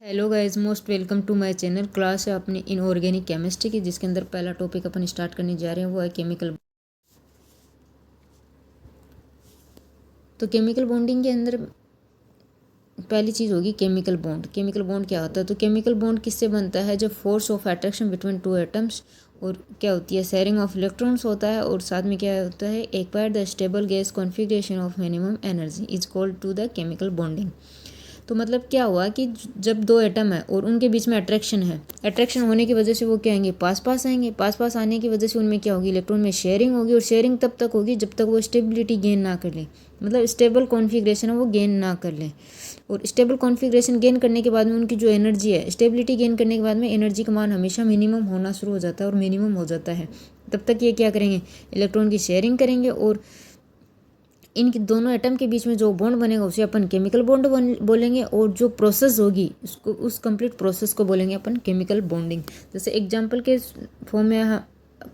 Hello guys, most welcome to my channel. Class है अपनी inorganic chemistry की, जिसके अंदर पहला टॉपिक अपन स्टार्ट करने जा रहे हैं वो है केमिकल। तो केमिकल बॉन्डिंग के अंदर पहली चीज़ होगी केमिकल बॉन्ड। केमिकल बॉन्ड क्या होता है? तो केमिकल बॉन्ड किससे बनता है? जब force of attraction between two atoms और क्या होती है, शेयरिंग ऑफ इलेक्ट्रॉन्स होता है, और साथ में क्या होता है, acquire the stable gas configuration of minimum energy is called to the chemical bonding. तो मतलब क्या हुआ कि जब दो एटम है और उनके बीच में अट्रैक्शन है, अट्रैक्शन होने की वजह से वो क्या आएंगे, पास पास आएंगे। पास पास आने की वजह से उनमें क्या होगी, इलेक्ट्रॉन में शेयरिंग होगी, और शेयरिंग तब तक होगी जब तक वो स्टेबिलिटी गेन ना कर ले, मतलब स्टेबल कॉन्फिगरेशन है वो गेन ना कर ले। और स्टेबल कॉन्फिगरेशन गेन करने के बाद में उनकी जो एनर्जी है, स्टेबिलिटी गेन करने के बाद में एनर्जी का मान हमेशा मिनिमम होना शुरू हो जाता है, और मिनिमम हो जाता है तब तक ये क्या करेंगे, इलेक्ट्रॉन की शेयरिंग करेंगे, और इन दोनों एटम के बीच में जो बॉन्ड बनेगा उसे अपन केमिकल बॉन्ड बोलेंगे, और जो प्रोसेस होगी उसको, उस कंप्लीट प्रोसेस को बोलेंगे अपन केमिकल बॉन्डिंग। जैसे एग्जांपल के फॉर्म में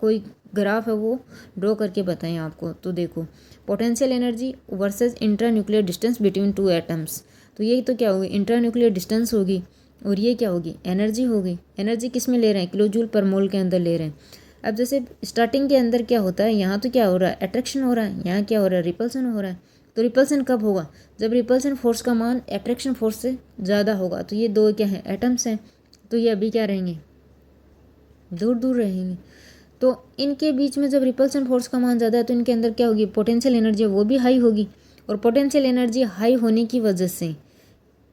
कोई ग्राफ है वो ड्रॉ करके बताएं आपको। तो देखो, potential energy versus intra nuclear distance between two atoms. तो ये तो क्या होगी, इंट्रा न्यूक्लियर डिस्टेंस होगी, और ये क्या होगी, एनर्जी होगी। एनर्जी किस में ले रहे हैं, किलो जूल पर मोल के अंदर ले रहे हैं। अब जैसे स्टार्टिंग के अंदर क्या होता है, यहाँ तो क्या हो रहा है, अट्रैक्शन हो रहा है, यहाँ क्या हो रहा है, रिपल्सन हो रहा है। तो रिपल्सन कब होगा, जब रिपल्सन फोर्स का मान अट्रैक्शन फोर्स से ज़्यादा होगा। तो ये दो क्या है, एटम्स हैं, तो ये अभी क्या रहेंगे, दूर दूर रहेंगे। तो इनके बीच में जब रिपल्सन फोर्स का मान ज़्यादा है तो इनके अंदर क्या होगी, पोटेंशियल एनर्जी वो भी हाई होगी, और पोटेंशियल एनर्जी हाई होने की वजह से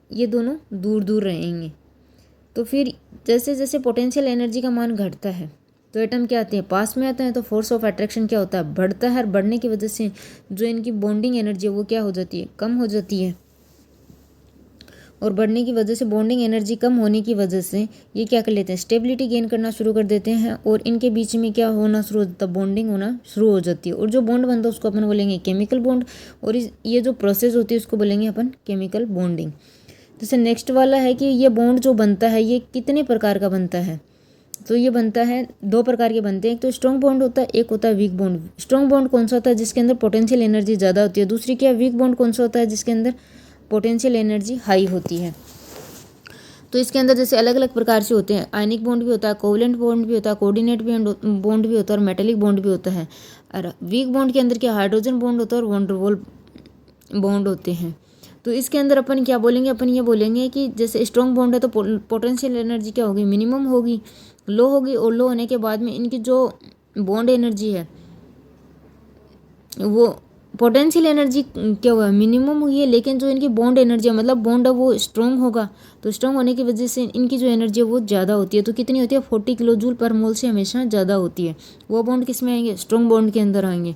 ये दोनों दूर दूर रहेंगे। तो फिर जैसे जैसे पोटेंशियल एनर्जी का मान घटता है तो एटम क्या आते हैं, पास में आते हैं, तो फोर्स ऑफ अट्रैक्शन क्या होता है, बढ़ता है, और बढ़ने की वजह से जो इनकी बॉन्डिंग एनर्जी है वो क्या हो जाती है, कम हो जाती है। और बढ़ने की वजह से, बॉन्डिंग एनर्जी कम होने की वजह से ये क्या कर लेते हैं, स्टेबिलिटी गेन करना शुरू कर देते हैं, और इनके बीच में क्या होना शुरू हो जाता है, बॉन्डिंग होना शुरू हो जाती है। और जो बॉन्ड बनता है उसको अपन बोलेंगे केमिकल बॉन्ड, और ये जो प्रोसेस होती है उसको बोलेंगे अपन केमिकल बॉन्डिंग। जैसे नेक्स्ट वाला है कि ये बॉन्ड जो बनता है ये कितने प्रकार का बनता है। तो ये बनता है, दो प्रकार के बनते हैं, एक तो स्ट्रॉन्ग बॉन्ड होता है, एक होता है वीक बॉन्ड। स्ट्रॉन्ग बॉन्ड कौन सा होता है, जिसके अंदर पोटेंशियल एनर्जी ज़्यादा होती है। दूसरी क्या, वीक बॉन्ड कौन सा होता है, जिसके अंदर पोटेंशियल एनर्जी हाई होती है। तो इसके अंदर जैसे अलग अलग प्रकार से होते हैं, आयनिक बॉन्ड भी होता है, कोवलेंट बॉन्ड भी होता है, कोऑर्डिनेट बॉन्ड भी होता है, और मेटेलिक बॉन्ड भी होता है। और वीक बॉन्ड के अंदर क्या, हाइड्रोजन बॉन्ड होता है, और वंडरवॉल बॉन्ड होते हैं। तो इसके अंदर अपन क्या बोलेंगे, अपन ये बोलेंगे कि जैसे स्ट्रॉन्ग बॉन्ड है तो पोटेंशियल एनर्जी क्या होगी, मिनिमम होगी, लो होगी, और लो होने के बाद में इनकी जो बॉन्ड एनर्जी है वो, पोटेंशियल एनर्जी क्या हुआ, मिनिमम हुई है, लेकिन जो इनकी बॉन्ड एनर्जी है, मतलब बॉन्ड है वो स्ट्रॉन्ग होगा, तो स्ट्रॉन्ग होने की वजह से इनकी जो एनर्जी है वो ज़्यादा होती है। तो कितनी होती है, 40 किलो जूल पर मोल से हमेशा ज़्यादा होती है। वो बॉन्ड किस में आएंगे, स्ट्रॉन्ग बॉन्ड के अंदर आएंगे।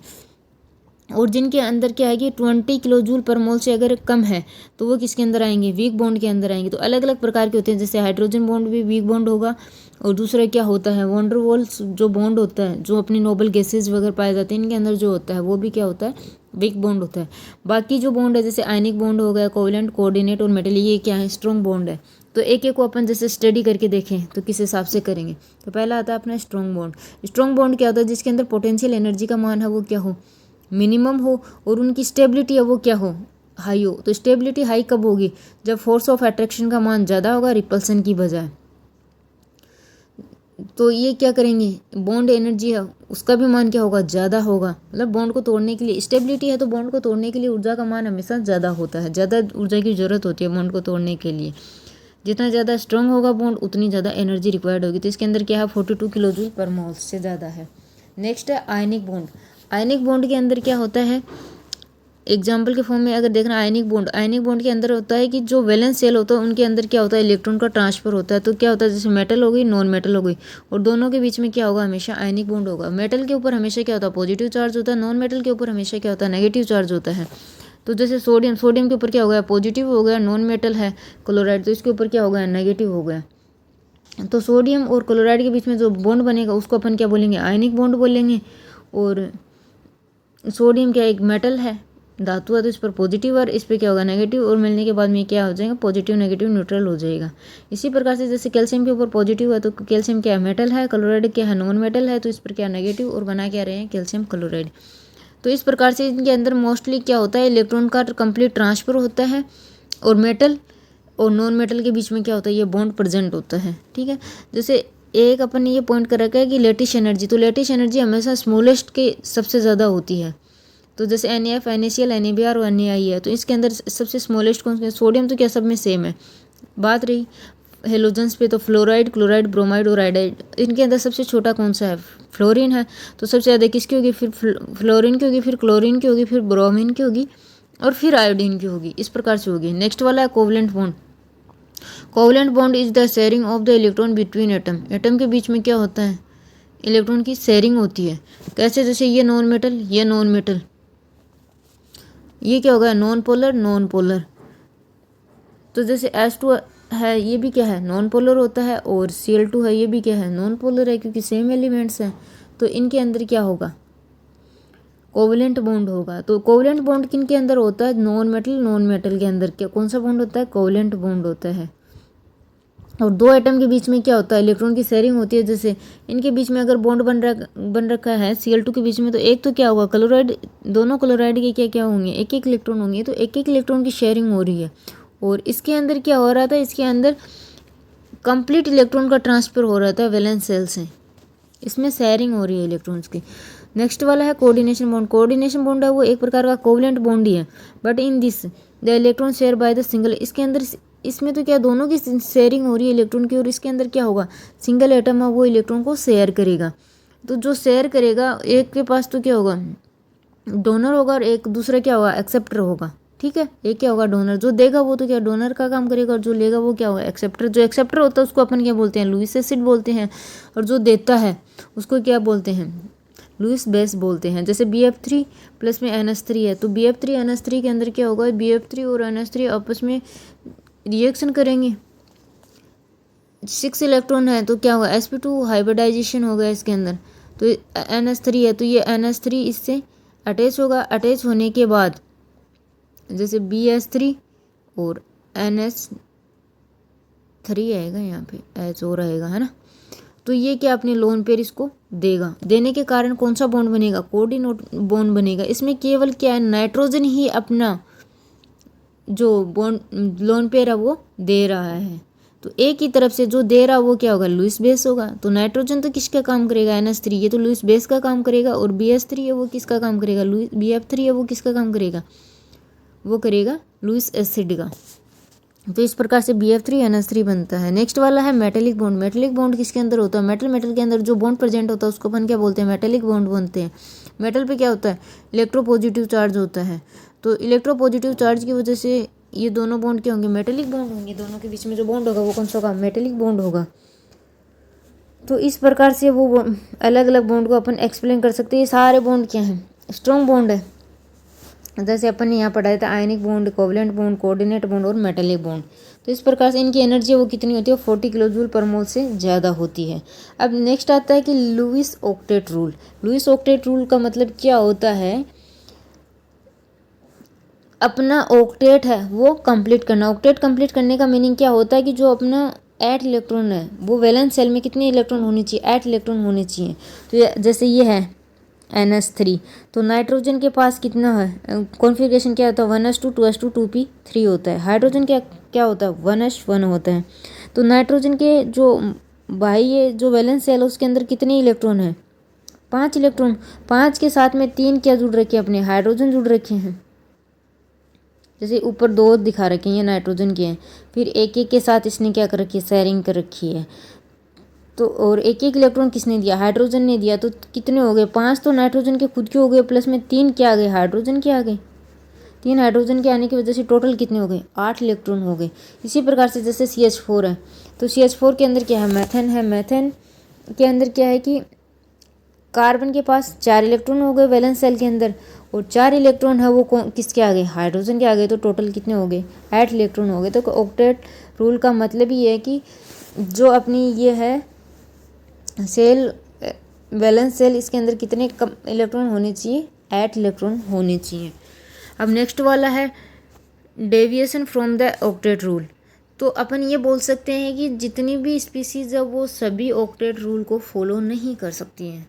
और जिनके अंदर क्या है कि 20 किलो जूल पर मोल से अगर कम है तो वो किसके अंदर आएंगे, वीक बॉन्ड के अंदर आएंगे। तो अलग अलग प्रकार के होते हैं, जैसे हाइड्रोजन बॉन्ड भी वीक बॉन्ड होगा, और दूसरा क्या होता है, वंडरवॉल्स जो बॉन्ड होता है, जो अपनी नोबल गैसेज वगैरह पाए जाते हैं इनके अंदर जो होता है वो भी क्या होता है, वीक बॉन्ड होता है। बाकी जो बॉन्ड है, जैसे आयनिक बॉन्ड हो गया, कोवलेंट, कोऑर्डिनेट और मेटल, ये क्या है, स्ट्रॉन्ग बॉन्ड है। तो एक एक को अपन जैसे स्टडी करके देखें तो किस हिसाब से करेंगे। तो पहला आता है अपना स्ट्रॉन्ग बॉन्ड। स्ट्रॉन्ग बॉन्ड क्या होता है, जिसके अंदर पोटेंशियल एनर्जी का मान है वो क्या हो, मिनिमम हो, और उनकी स्टेबिलिटी है वो क्या हो, हाई हो। तो स्टेबिलिटी हाई कब होगी, जब फोर्स ऑफ अट्रैक्शन का मान ज़्यादा होगा रिपल्सन की बजाय। तो ये क्या करेंगे, बॉन्ड एनर्जी है उसका भी मान क्या होगा, ज़्यादा होगा। मतलब बॉन्ड को तोड़ने के लिए, स्टेबिलिटी है तो बॉन्ड को तोड़ने के लिए ऊर्जा का मान हमेशा ज़्यादा होता है, ज़्यादा ऊर्जा की ज़रूरत होती है बॉन्ड को तोड़ने के लिए। जितना ज़्यादा स्ट्रॉन्ग होगा बॉन्ड उतनी ज़्यादा एनर्जी रिक्वायर्ड होगी। तो इसके अंदर क्या है, 42 किलो जूल पर मोल से ज़्यादा है। नेक्स्ट है आयनिक बॉन्ड। आयनिक बॉन्ड के अंदर क्या होता है, एग्जाम्पल के फॉर्म में अगर देखना, आयनिक बॉन्ड, आयनिक बॉन्ड के अंदर होता है कि जो वैलेंस सेल होता है उनके अंदर क्या होता है, इलेक्ट्रॉन का ट्रांसफर होता है। तो क्या होता है, जैसे मेटल हो गई, नॉन मेटल हो गई, और दोनों के बीच में क्या होगा, हमेशा आयनिक बॉन्ड होगा। मेटल के ऊपर हमेशा क्या होता है, पॉजिटिव चार्ज होता है, नॉन मेटल के ऊपर हमेशा क्या होता है, नेगेटिव चार्ज होता है। तो जैसे सोडियम, सोडियम के ऊपर क्या हो गया, पॉजिटिव हो गया, नॉन मेटल है क्लोराइड, तो इसके ऊपर क्या हो गया, नेगेटिव हो गया। तो सोडियम और क्लोराइड के बीच में जो बॉन्ड बनेगा उसको अपन क्या बोलेंगे, आयनिक बॉन्ड बोलेंगे। और सोडियम क्या एक मेटल है, धातु है, तो इस पर पॉजिटिव और इस पर क्या होगा, नेगेटिव, और मिलने के बाद में क्या हो जाएगा, पॉजिटिव नेगेटिव न्यूट्रल हो जाएगा। इसी प्रकार से जैसे कैल्शियम के ऊपर पॉजिटिव है तो कैल्शियम क्या है, मेटल है, क्लोराइड क्या है, नॉन मेटल है, तो इस पर क्या नेगेटिव, और बना क्या रहे हैं, कैल्शियम क्लोराइड। तो इस प्रकार से इनके अंदर मोस्टली क्या होता है, इलेक्ट्रॉन का कंप्लीट ट्रांसफर होता है। और मेटल और नॉन मेटल के बीच में क्या होता है, ये बॉन्ड प्रेजेंट होता है। ठीक है, जैसे एक अपन ने ये पॉइंट कर रखा है कि लेटिश एनर्जी, तो लेटिश एनर्जी हमेशा स्मॉलेस्ट के सबसे ज़्यादा होती है। तो जैसे NaF, NaCl, NaBr और NaI है, तो इसके अंदर सबसे स्मॉलेस्ट कौन सा है? सोडियम तो क्या सब में सेम है। बात रही हेलोजन्स पे, तो फ्लोराइड, क्लोराइड, ब्रोमाइड और आयोडाइड, इनके अंदर सबसे छोटा कौन सा है? फ्लोरीन है। तो सबसे ज़्यादा किसकी होगी? फिर फ्लोरीन की होगी, फिर क्लोरीन की होगी, फिर ब्रोमीन की होगी और फिर आयोडीन की होगी। इस प्रकार से होगी। नेक्स्ट वाला है covalent bond. Covalent bond is the sharing of the electron between atom. Atom के बीच में क्या होता है? इलेक्ट्रॉन की शेयरिंग होती है। कैसे? जैसे ये नॉन मेटल, ये नॉन मेटल, ये क्या होगा? Non polar, non polar. तो जैसे H2 है, ये भी क्या है? नॉन पोलर होता है, और Cl2 है, ये भी क्या है? नॉन पोलर है, क्योंकि सेम एलिमेंट्स हैं। तो इनके अंदर क्या होगा? कोवलेंट बॉन्ड होगा। तो कोवलेंट बॉन्ड किन के अंदर होता है? नॉन मेटल के अंदर क्या कौन सा बॉन्ड होता है? कोवलेंट बॉन्ड होता है। और दो एटम के बीच में क्या होता है? इलेक्ट्रॉन की शेयरिंग होती है। जैसे इनके बीच में अगर बॉन्ड बन रखा है Cl2 के बीच में, तो एक तो क्या होगा? क्लोराइड, दोनों क्लोराइड के क्या क्या होंगे? एक एक इलेक्ट्रॉन होंगे। तो एक एक इलेक्ट्रॉन की शेयरिंग हो रही है। और इसके अंदर क्या हो रहा था? इसके अंदर कंप्लीट इलेक्ट्रॉन का ट्रांसफर हो रहा था वैलेंस सेल से। इसमें शेयरिंग हो रही है इलेक्ट्रॉन्स की। नेक्स्ट वाला है कोऑर्डिनेशन बॉन्ड। कोऑर्डिनेशन बॉन्ड है वो एक प्रकार का कोवलेंट बॉन्ड ही है, but in this the electron share by the single. इसके अंदर इसमें तो क्या दोनों की शेयरिंग हो रही है इलेक्ट्रॉन की, और इसके अंदर क्या होगा? सिंगल एटम है वो इलेक्ट्रॉन को शेयर करेगा। तो जो शेयर करेगा, एक के पास तो क्या होगा? डोनर होगा, और एक दूसरा क्या होगा? एक्सेप्टर होगा। ठीक है, एक क्या होगा? डोनर। जो देगा वो तो क्या डोनर का काम करेगा, और जो लेगा वो क्या होगा? एक्सेप्टर। जो एक्सेप्टर होता है उसको अपन क्या बोलते हैं? लुईस एसिड बोलते हैं। और जो देता है उसको क्या बोलते हैं? लुईस बेस बोलते हैं। जैसे BF3 प्लस में NH3 है, तो BF3 NH3 के अंदर क्या होगा? BF3 और NH3 आपस में रिएक्शन करेंगे। 6 इलेक्ट्रॉन है, तो क्या होगा? sp2 हाइब्रिडाइजेशन होगा इसके अंदर। तो NH3 है, तो ये NH3 इससे अटैच होगा। अटैच होने के बाद जैसे BH3 और NH3 आएगा, यहाँ पे H हो रहेगा, है ना। तो ये क्या अपने लोन पेयर इसको देगा। देने के कारण कौन सा बॉन्ड बनेगा? कोऑर्डिनेट बॉन्ड बनेगा। इसमें केवल क्या है? नाइट्रोजन ही अपना जो बॉन्ड लोन पेयर है वो दे रहा है। तो एक ही तरफ से जो दे रहा वो क्या होगा? लुईस बेस होगा। तो नाइट्रोजन तो किसका काम करेगा? NH3, ये तो लुईस बेस का काम करेगा। और BH3 है वो किसका काम करेगा? BF3 है वो किसका काम करेगा? वो करेगा लुईस एसिड का। तो इस प्रकार से BF3 NH3 बनता है। नेक्स्ट वाला है मेटेलिक बॉन्ड। मेटेलिक बॉन्ड किसके अंदर होता है? मेटल के अंदर जो बॉन्ड प्रेजेंट होता है उसको अपन क्या बोलते हैं? मेटेलिक बॉन्ड बनते हैं। मेटल पे क्या होता है? इलेक्ट्रोपॉजिटिव चार्ज होता है। तो इलेक्ट्रोपॉजिटिव चार्ज की वजह से ये दोनों बॉन्ड क्या होंगे? मेटेलिक बॉन्ड होंगे। दोनों के बीच में जो बॉन्ड होगा वो कौन सा होगा? मेटेलिक बॉन्ड होगा। तो इस प्रकार से वो अलग अलग बॉन्ड को अपन एक्सप्लेन कर सकते हैं। ये सारे बॉन्ड क्या हैं? स्ट्रॉन्ग बॉन्ड है। जैसे अपन ने यहाँ पढ़ाया था ionic bond, covalent bond, coordinate bond और मेटेलिक बॉन्ड। तो इस प्रकार से इनकी एनर्जी वो कितनी होती है? 40 किलोजूल पर मोल से ज़्यादा होती है। अब नेक्स्ट आता है कि Lewis octet rule. Lewis octet rule का मतलब क्या होता है? अपना ऑक्टेट है वो कंप्लीट करना। ऑक्टेट कंप्लीट करने का मीनिंग क्या होता है कि जो अपना 8 इलेक्ट्रॉन है वो वैलेंस सेल में कितने इलेक्ट्रॉन होने चाहिए? 8 इलेक्ट्रॉन होने चाहिए। तो जैसे ये है NH3, तो नाइट्रोजन के पास कितना है? कॉन्फ़िगरेशन क्या होता है? 1s2 2s2 2p3 होता है। हाइड्रोजन क्या होता है? 1s1 होता है। तो नाइट्रोजन के जो बाह्य जो वैलेंस सेल है उसके अंदर कितने इलेक्ट्रॉन है? 5 इलेक्ट्रॉन। 5 के साथ में 3 क्या जुड़ रखे हैं? अपने हाइड्रोजन जुड़ रखे हैं। जैसे ऊपर 2 दिखा रखे हैं, ये नाइट्रोजन के हैं। फिर एक एक के साथ इसने क्या कर रखी है? शेयरिंग कर रखी है। तो और एक एक इलेक्ट्रॉन किसने दिया? हाइड्रोजन ने दिया। तो कितने हो गए? 5 तो नाइट्रोजन के खुद के हो गए, प्लस में 3 क्या आ गए? हाइड्रोजन के आ गए। 3 हाइड्रोजन के आने की वजह से टोटल कितने हो गए? 8 इलेक्ट्रॉन हो गए। इसी प्रकार से जैसे CH4 है, तो CH4 के अंदर क्या है? मैथेन है। मैथेन के अंदर क्या है कि कार्बन के पास 4 इलेक्ट्रॉन हो गए वैलेंस सेल के अंदर, और 4 इलेक्ट्रॉन है वो किसके आ गए? हाइड्रोजन के आ गए। तो टोटल कितने हो गए? 8 इलेक्ट्रॉन हो गए। तो ऑक्टेट रूल का मतलब ये है कि जो अपनी ये है सेल, वैलेंस सेल, इसके अंदर कितने कम इलेक्ट्रॉन होने चाहिए? 8 इलेक्ट्रॉन होने चाहिए। अब नेक्स्ट वाला है deviation from the octet rule. तो अपन ये बोल सकते हैं कि जितनी भी स्पीसीज है वो सभी ऑक्टेट रूल को फॉलो नहीं कर सकती हैं।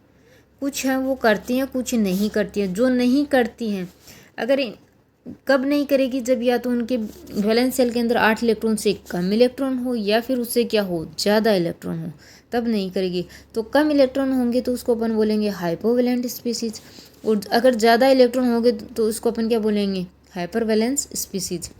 कुछ हैं वो करती हैं, कुछ नहीं करती हैं। जो नहीं करती हैं, अगर कब नहीं करेगी? जब या तो उनके वैलेंस शेल के अंदर 8 इलेक्ट्रॉन से कम इलेक्ट्रॉन हो या फिर उससे क्या हो, ज़्यादा इलेक्ट्रॉन हो, तब नहीं करेगी। तो कम इलेक्ट्रॉन होंगे तो उसको अपन बोलेंगे हाइपोवैलेंट स्पीसीज, और अगर ज़्यादा इलेक्ट्रॉन होंगे तो उसको अपन क्या बोलेंगे, हाइपरवैलेंस स्पीसीज।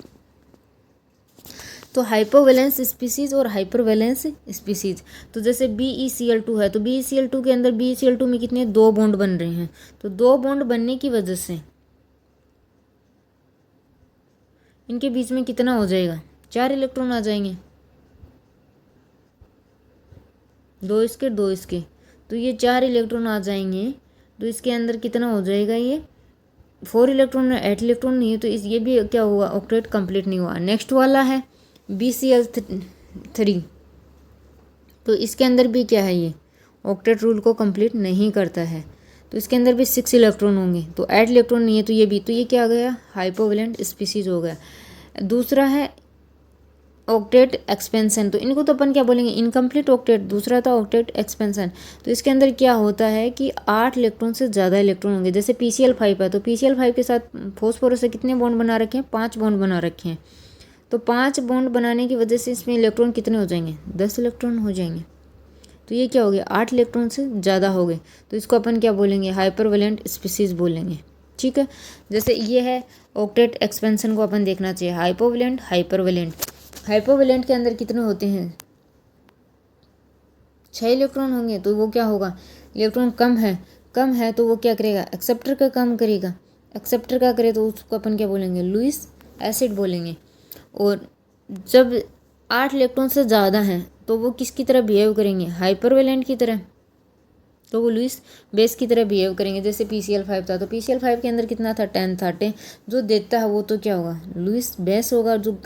तो हाइपोवैलेंस स्पीसीज और हाइपरवैलेंस स्पीसीज, तो जैसे BeCl2 है, तो BeCl2 के अंदर BeCl2 में कितने 2 बॉन्ड बन रहे हैं, तो 2 बॉन्ड बनने की वजह से इनके बीच में कितना हो जाएगा, 4 इलेक्ट्रॉन आ जाएंगे, 2 इसके 2 इसके, तो ये 4 इलेक्ट्रॉन आ जाएंगे। तो इसके अंदर कितना हो जाएगा, ये 4 इलेक्ट्रॉन 8 इलेक्ट्रॉन नहीं है, तो ये भी क्या हुआ, ऑक्टेट कंप्लीट नहीं हुआ। नेक्स्ट वाला है BCl3, तो इसके अंदर भी क्या है, ये ऑक्टेट रूल को कंप्लीट नहीं करता है, तो इसके अंदर भी 6 इलेक्ट्रॉन होंगे, तो 8 इलेक्ट्रॉन नहीं है, तो ये भी, तो ये क्या आ गया, हाइपोवैलेंट स्पीसीज हो गया। दूसरा है ऑक्टेट एक्सपेंशन, तो इनको तो अपन क्या बोलेंगे, इनकम्प्लीट ऑक्टेट। दूसरा था ऑक्टेट एक्सपेंशन, तो इसके अंदर क्या होता है कि 8 इलेक्ट्रॉन से ज़्यादा इलेक्ट्रॉन होंगे। जैसे PCl5 है, तो PCl5 के साथ फॉस्फोरस से कितने बॉन्ड बना रखे हैं, 5 बॉन्ड बना रखे हैं, तो 5 बॉन्ड बनाने की वजह से इसमें इलेक्ट्रॉन कितने हो जाएंगे, 10 इलेक्ट्रॉन हो जाएंगे। तो ये क्या हो गया, 8 इलेक्ट्रॉन से ज़्यादा हो गए, तो इसको अपन क्या बोलेंगे, हाइपरवैलेंट स्पीसीज बोलेंगे। ठीक है, जैसे ये है ऑक्टेट एक्सपेंशन को अपन देखना चाहिए, हाइपोवैलेंट हाइपरवैलेंट। हाइपोवैलेंट के अंदर कितने होते हैं, 6 इलेक्ट्रॉन होंगे, तो वो क्या होगा, इलेक्ट्रॉन कम है तो वो क्या करेगा, एक्सेप्टर का काम करेगा। एक्सेप्टर का करे तो उसको अपन क्या बोलेंगे, लुईस एसिड बोलेंगे। और जब 8 इलेक्ट्रॉन से ज़्यादा हैं तो वो किसकी तरह बिहेव करेंगे, हाइपरवैलेंट की तरह, तो वो लुईस बेस की तरह बिहेव करेंगे। जैसे PCl5 था, तो PCl5 के अंदर कितना था, 10 था। 10 जो देता है वो तो क्या होगा, लुईस बेस होगा, जो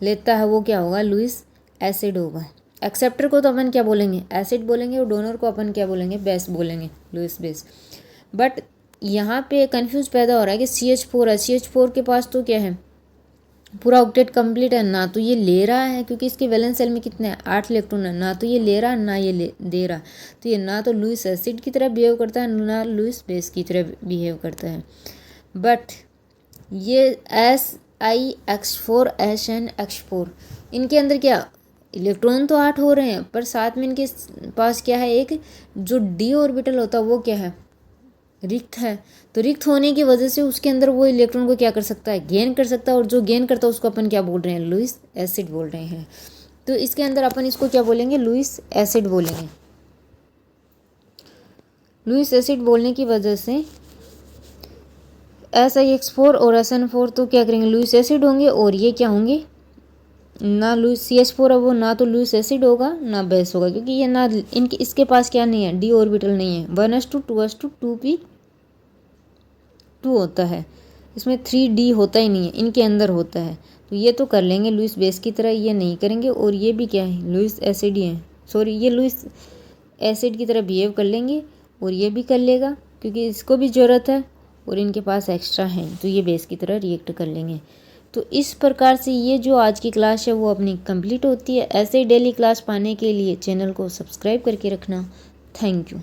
लेता है वो क्या होगा, लुईस एसिड होगा। एक्सेप्टर को तो अपन क्या बोलेंगे, एसिड बोलेंगे, और डोनर को अपन क्या बोलेंगे, बेस बोलेंगे, लुईस बेस। बट यहाँ पे कन्फ्यूज पैदा हो रहा है कि CH4 है, CH4 के पास तो क्या है, पूरा ऑक्टेट कंप्लीट है, ना तो ये ले रहा है क्योंकि इसके वैलेंस शेल में कितने हैं, 8 इलेक्ट्रॉन है, ना तो ये ले रहा है ना ये दे रहा, तो ये ना तो लुईस एसिड की तरह बिहेव करता है ना लुईस बेस की तरह बिहेव करता है। बट ये SiX4SnX4 इनके अंदर क्या, इलेक्ट्रॉन तो 8 हो रहे हैं, पर साथ में इनके पास क्या है, एक जो D ऑर्बिटल होता है वो क्या है, रिक्त है। तो रिक्त होने की वजह से उसके अंदर वो इलेक्ट्रॉन को क्या कर सकता है, गेन कर सकता है, और जो गेन करता है उसको अपन क्या बोल रहे हैं, लुईस एसिड बोल रहे हैं। तो इसके अंदर अपन इसको क्या बोलेंगे, लुईस एसिड बोलेंगे। लुईस एसिड बोलने की वजह से SiX4 और SN4 तो क्या करेंगे, लुईस एसिड होंगे, और ये क्या होंगे, ना लुईस CH4 है वो, ना तो लुईस एसिड होगा ना बेस होगा, क्योंकि ये ना इनके इसके पास क्या नहीं है, D ऑर्बिटल नहीं है। 1s2 2s2 2p2 होता है, इसमें 3D होता ही नहीं है, इनके अंदर होता है। तो ये तो कर लेंगे लुईस बेस की तरह, ये नहीं करेंगे। और ये भी क्या है, लुईस एसिड ही है, सॉरी ये लुईस एसिड की तरह बिहेव कर लेंगे, और ये भी कर लेगा क्योंकि इसको भी ज़रूरत है, और इनके पास एक्स्ट्रा है, तो ये बेस की तरह रिएक्ट कर लेंगे। तो इस प्रकार से ये जो आज की क्लास है वो अपनी कंप्लीट होती है। ऐसे ही डेली क्लास पाने के लिए चैनल को सब्सक्राइब करके रखना। Thank you.